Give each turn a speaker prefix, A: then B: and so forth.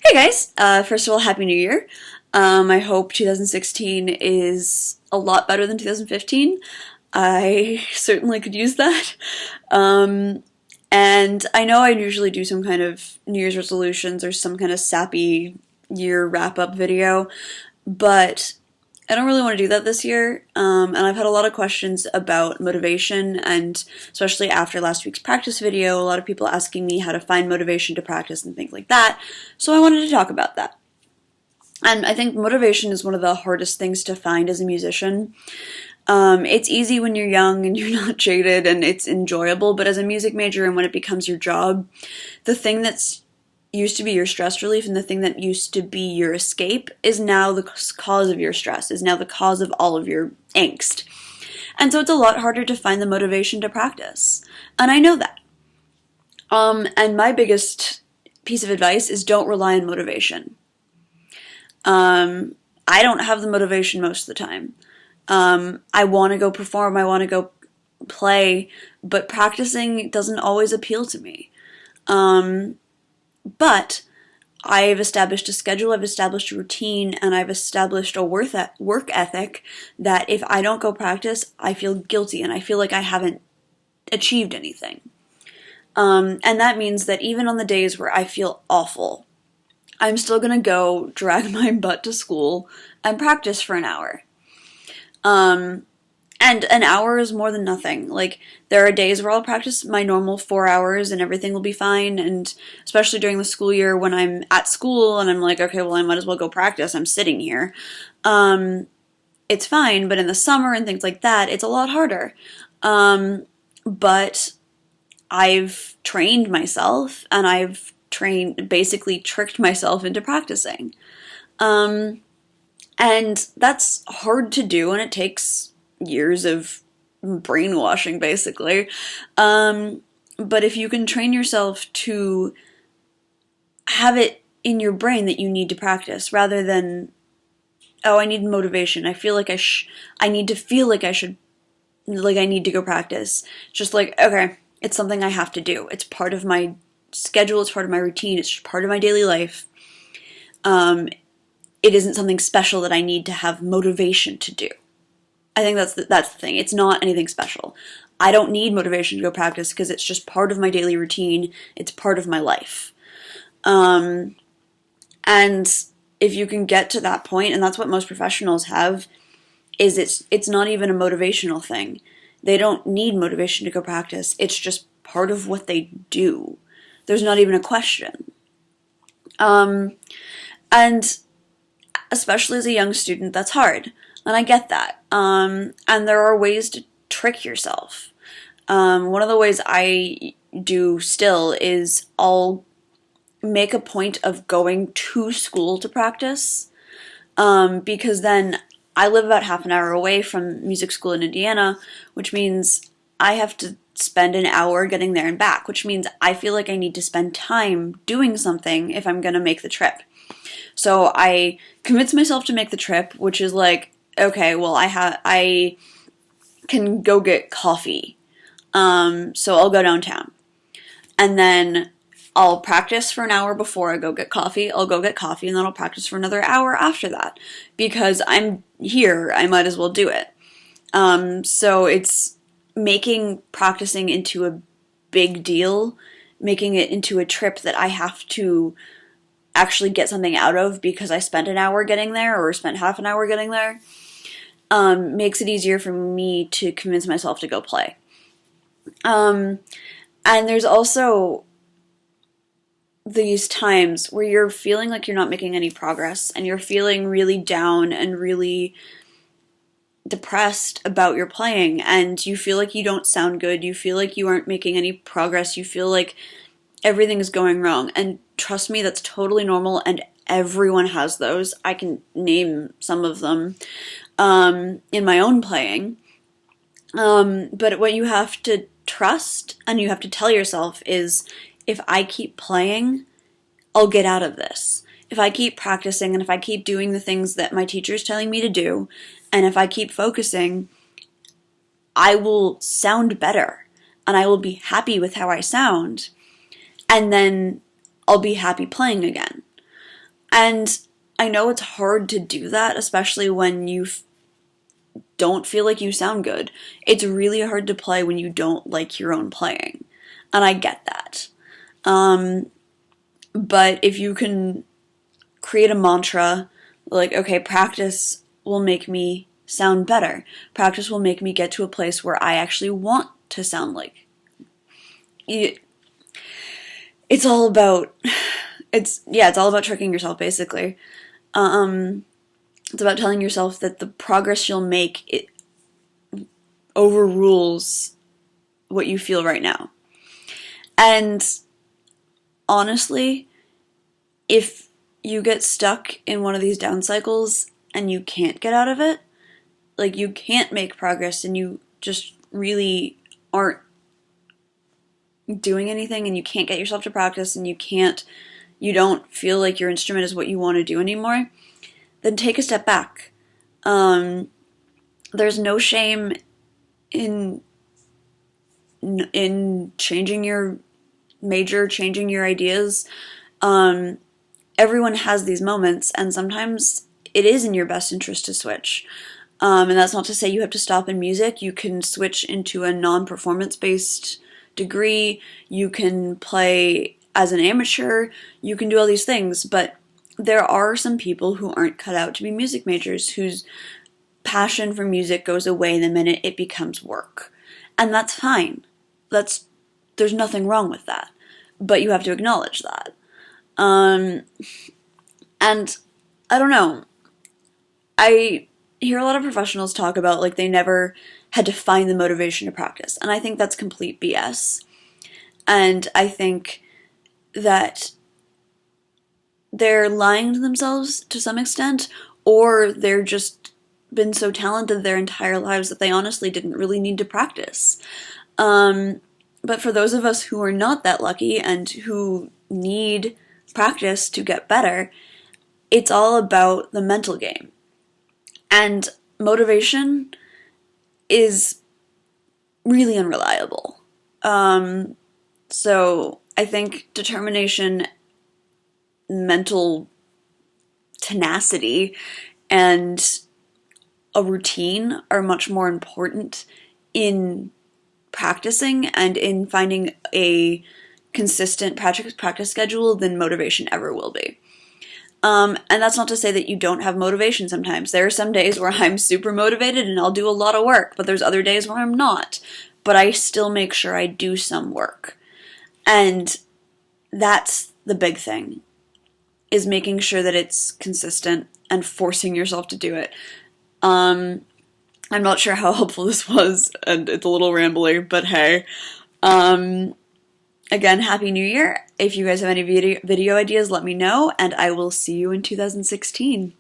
A: Hey guys, first of all, Happy New Year. I hope 2016 is a lot better than 2015. I certainly could use that. Um, and I know I usually do some kind of New Year's resolutions or some kind of sappy year wrap up video, but I don't really want to do that this year. And I've had a lot of questions about motivation, and especially after last week's practice video, a lot of people asking me how to find motivation to practice and things like that. So I wanted to talk about that. And I think motivation is one of the hardest things to find as a musician. It's easy when you're young and you're not jaded and it's enjoyable, but as a music major and when it becomes your job, the thing that's used to be your stress relief and the thing that used to be your escape is now the cause of your stress, is now the cause of all of your angst. And so it's a lot harder to find the motivation to practice. And I know that. And my biggest piece of advice is don't rely on motivation. I don't have the motivation most of the time. I want to go perform, I want to go play, but practicing doesn't always appeal to me. But I've established a schedule, I've established a routine, and I've established a work ethic that if I don't go practice, I feel guilty and I feel like I haven't achieved anything. And that means that even on the days where I feel awful, I'm still gonna go drag my butt to school and practice for an hour. And an hour is more than nothing. Like, there are days where I'll practice my normal 4 hours and everything will be fine, and especially during the school year when I'm at school and I'm like, okay, well, I might as well go practice, I'm sitting here. It's fine, but in the summer and things like that, it's a lot harder. But I've trained myself, and I've basically tricked myself into practicing. And that's hard to do, and it takes years of brainwashing, basically. But if you can train yourself to have it in your brain that you need to practice, rather than, oh, I need motivation, I feel like I need to feel like I need to go practice. It's just like, okay, it's something I have to do. It's part of my schedule, it's part of my routine, it's part of my daily life. It isn't something special that I need to have motivation to do. I think that's the thing. It's not anything special. I don't need motivation to go practice because it's just part of my daily routine. It's part of my life. And if you can get to that point, and that's what most professionals have, is it's not even a motivational thing. They don't need motivation to go practice. It's just part of what they do. There's not even a question. And especially as a young student, that's hard. And I get that. And there are ways to trick yourself. One of the ways I do still is I'll make a point of going to school to practice, because then I live about half an hour away from music school in Indiana, which means I have to spend an hour getting there and back, which means I feel like I need to spend time doing something if I'm going to make the trip. So I convince myself to make the trip, which is like, okay, well, I can go get coffee. So I'll go downtown. And then I'll practice for an hour before I go get coffee. I'll go get coffee, and then I'll practice for another hour after that. Because I'm here, I might as well do it. So it's making practicing into a big deal, making it into a trip that I have to actually get something out of because I spent an hour getting there or spent half an hour getting there, makes it easier for me to convince myself to go play. And there's also these times where you're feeling like you're not making any progress and you're feeling really down and really depressed about your playing, and you feel like you don't sound good, you feel like you aren't making any progress, you feel like everything is going wrong. And trust me, that's totally normal, and everyone has those. I can name some of them in my own playing. But what you have to trust and you have to tell yourself is, if I keep playing, I'll get out of this. If I keep practicing and if I keep doing the things that my teacher's telling me to do, and if I keep focusing, I will sound better and I will be happy with how I sound, and then I'll be happy playing again. And I know it's hard to do that, especially when you don't feel like you sound good. It's really hard to play when you don't like your own playing. And I get that. But if you can create a mantra, like, okay, practice will make me sound better. Practice will make me get to a place where I actually want to sound like. It's all about, it's all about tricking yourself, basically. It's about telling yourself that the progress you'll make, it overrules what you feel right now. And honestly, if you get stuck in one of these down cycles and you can't get out of it, like you can't make progress and you just really aren't doing anything and you can't get yourself to practice and you don't feel like your instrument is what you want to do anymore, then take a step back. There's no shame in changing your major, changing your ideas. Everyone has these moments, and sometimes it is in your best interest to switch. And that's not to say you have to stop in music. You can switch into a non-performance based degree. You can play as an amateur. You can do all these things, but there are some people who aren't cut out to be music majors, whose passion for music goes away the minute it becomes work. And that's fine. There's nothing wrong with that. But you have to acknowledge that. And I don't know. I hear a lot of professionals talk about like they never had to find the motivation to practice. And I think that's complete BS. And I think that they're lying to themselves to some extent, or they're just been so talented their entire lives that they honestly didn't really need to practice. But for those of us who are not that lucky and who need practice to get better, it's all about the mental game. And motivation is really unreliable. So I think determination, mental tenacity, and a routine are much more important in practicing and in finding a consistent practice schedule than motivation ever will be. And that's not to say that you don't have motivation sometimes. There are some days where I'm super motivated and I'll do a lot of work, but there's other days where I'm not. But I still make sure I do some work. And that's the big thing, is making sure that it's consistent and forcing yourself to do it. I'm not sure how helpful this was, and it's a little rambly, but hey. Again, Happy New Year. If you guys have any video ideas, let me know, and I will see you in 2016.